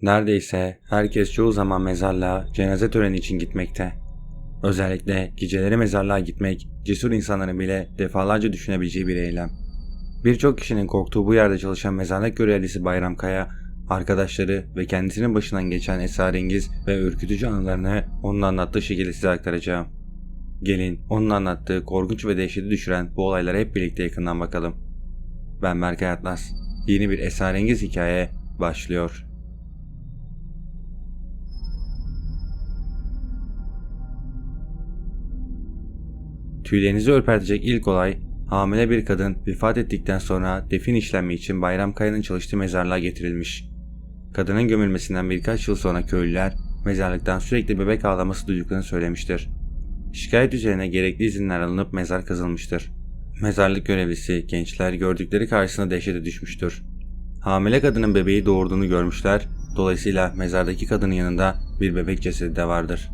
Neredeyse herkes çoğu zaman mezarlığa cenaze töreni için gitmekte. Özellikle geceleri mezarlığa gitmek cesur insanların bile defalarca düşünebileceği bir eylem. Birçok kişinin korktuğu bu yerde çalışan mezarlık görevlisi Bayram Kaya, arkadaşları ve kendisinin başından geçen esrarengiz ve ürkütücü anılarını onun anlattığı şekilde size aktaracağım. Gelin onun anlattığı korkunç ve dehşeti düşüren bu olaylara hep birlikte yakından bakalım. Ben Berkay Atlas. Yeni bir esrarengiz hikaye başlıyor. Tüylerinizi ürpertecek ilk olay, hamile bir kadın vefat ettikten sonra defin işlemi için Bayram Kaya'nın çalıştığı mezarlığa getirilmiş. Kadının gömülmesinden birkaç yıl sonra köylüler mezarlıktan sürekli bebek ağlaması duyduklarını söylemiştir. Şikayet üzerine gerekli izinler alınıp mezar kazılmıştır. Mezarlık görevlisi gençler gördükleri karşısında dehşete düşmüştür. Hamile kadının bebeği doğurduğunu görmüşler, dolayısıyla mezardaki kadının yanında bir bebek cesedi de vardır.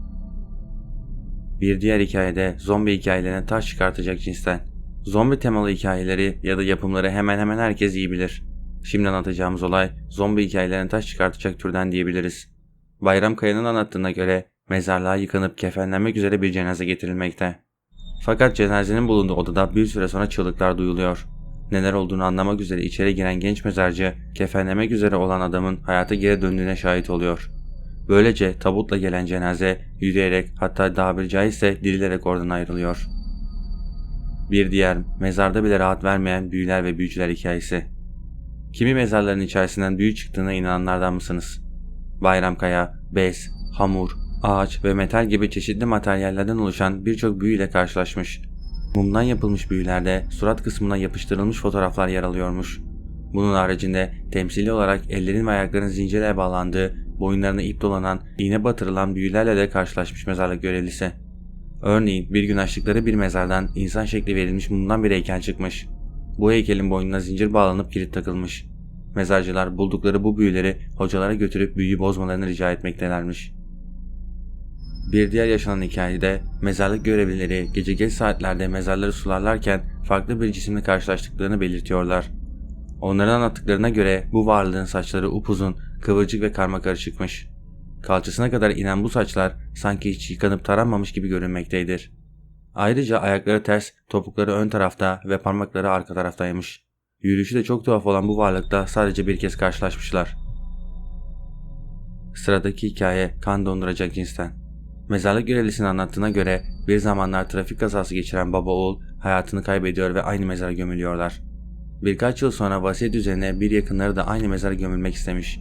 Bir diğer hikayede zombi hikayelerine taş çıkartacak cinsten. Zombi temalı hikayeleri ya da yapımları hemen hemen herkes iyi bilir. Şimdi anlatacağımız olay zombi hikayelerine taş çıkartacak türden diyebiliriz. Bayram Kaya'nın anlattığına göre mezarlığa yıkanıp kefenlenmek üzere bir cenaze getirilmekte. Fakat cenazenin bulunduğu odada bir süre sonra çığlıklar duyuluyor. Neler olduğunu anlamak üzere içeri giren genç mezarcı kefenlemek üzere olan adamın hayata geri döndüğüne şahit oluyor. Böylece tabutla gelen cenaze yürüyerek, hatta tabiri caizse dirilerek oradan ayrılıyor. Bir diğer, mezarda bile rahat vermeyen büyüler ve büyücüler hikayesi. Kimi mezarların içerisinden büyü çıktığına inananlardan mısınız? Bayram Kaya, bez, hamur, ağaç ve metal gibi çeşitli materyallerden oluşan birçok büyüyle karşılaşmış. Mumdan yapılmış büyülerde surat kısmına yapıştırılmış fotoğraflar yer alıyormuş. Bunun haricinde temsili olarak ellerin ve ayakların zincirle bağlandığı, boyunlarına ip dolanan, iğne batırılan büyülerle de karşılaşmış mezarlık görevlisi. Örneğin bir gün açtıkları bir mezardan insan şekli verilmiş mumdan bir heykel çıkmış. Bu heykelin boynuna zincir bağlanıp kilit takılmış. Mezarcılar buldukları bu büyüleri hocalara götürüp büyüyü bozmalarını rica etmektelermiş. Bir diğer yaşanan hikayede mezarlık görevlileri gece geç saatlerde mezarları sularlarken farklı bir cisimle karşılaştıklarını belirtiyorlar. Onların anlattıklarına göre bu varlığın saçları upuzun, kıvırcık ve karmakarışıkmış. Kalçasına kadar inen bu saçlar sanki hiç yıkanıp taranmamış gibi görünmektedir. Ayrıca ayakları ters, topukları ön tarafta ve parmakları arka taraftaymış. Yürüyüşü de çok tuhaf olan bu varlıkla sadece bir kez karşılaşmışlar. Sıradaki hikaye kan donduracak cinsten. Mezarlık görevlisinin anlattığına göre bir zamanlar trafik kazası geçiren baba oğul hayatını kaybediyor ve aynı mezara gömülüyorlar. Birkaç yıl sonra vasiyet üzerine bir yakınları da aynı mezara gömülmek istemiş.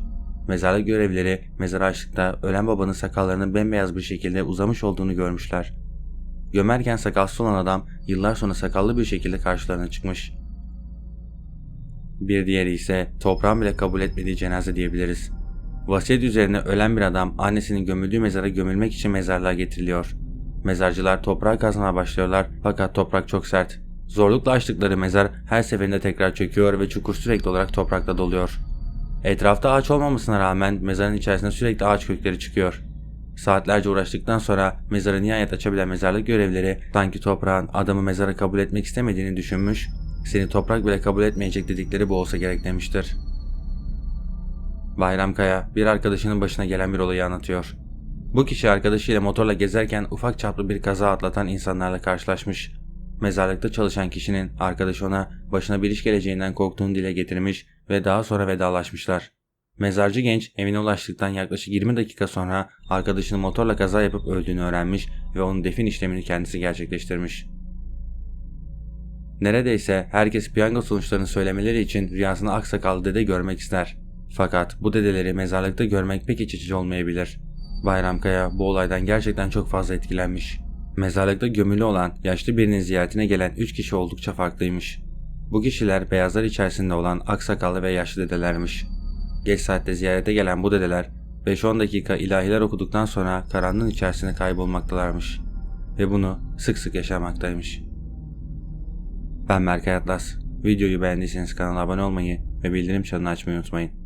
Mezarlık görevlileri mezarı açtıkta ölen babanın sakallarının bembeyaz bir şekilde uzamış olduğunu görmüşler. Gömerken sakalsız olan adam yıllar sonra sakallı bir şekilde karşılarına çıkmış. Bir diğeri ise toprağın bile kabul etmediği cenaze diyebiliriz. Vasiyet üzerine ölen bir adam annesinin gömüldüğü mezara gömülmek için mezarlığa getiriliyor. Mezarcılar toprağı kazmaya başlıyorlar fakat toprak çok sert. Zorlukla açtıkları mezar her seferinde tekrar çöküyor ve çukur sürekli olarak toprakla doluyor. Etrafta ağaç olmamasına rağmen mezarın içerisinde sürekli ağaç kökleri çıkıyor. Saatlerce uğraştıktan sonra mezarı nihayet açabilen mezarlık görevlileri sanki toprağın adamı mezara kabul etmek istemediğini düşünmüş, seni toprak bile kabul etmeyecek dedikleri bu olsa gerek demiştir. Bayram Kaya bir arkadaşının başına gelen bir olayı anlatıyor. Bu kişi arkadaşıyla motorla gezerken ufak çaplı bir kaza atlatan insanlarla karşılaşmış. Mezarlıkta çalışan kişinin arkadaşı ona başına bir iş geleceğinden korktuğunu dile getirmiş ve daha sonra vedalaşmışlar. Mezarcı genç evine ulaştıktan yaklaşık 20 dakika sonra arkadaşının motorla kaza yapıp öldüğünü öğrenmiş ve onun defin işlemini kendisi gerçekleştirmiş. Neredeyse herkes piyango sonuçlarını söylemeleri için rüyasında aksakallı dede görmek ister. Fakat bu dedeleri mezarlıkta görmek pek iç açıcı olmayabilir. Bayram Kaya bu olaydan gerçekten çok fazla etkilenmiş. Mezarlıkta gömülü olan yaşlı birinin ziyaretine gelen 3 kişi oldukça farklıymış. Bu kişiler beyazlar içerisinde olan aksakallı ve yaşlı dedelermiş. Geç saatte ziyarete gelen bu dedeler 5-10 dakika ilahiler okuduktan sonra karanlığın içerisinde kaybolmaktalarmış. Ve bunu sık sık yaşamaktaymış. Ben Berkay Atlas. Videoyu beğendiyseniz kanala abone olmayı ve bildirim çanını açmayı unutmayın.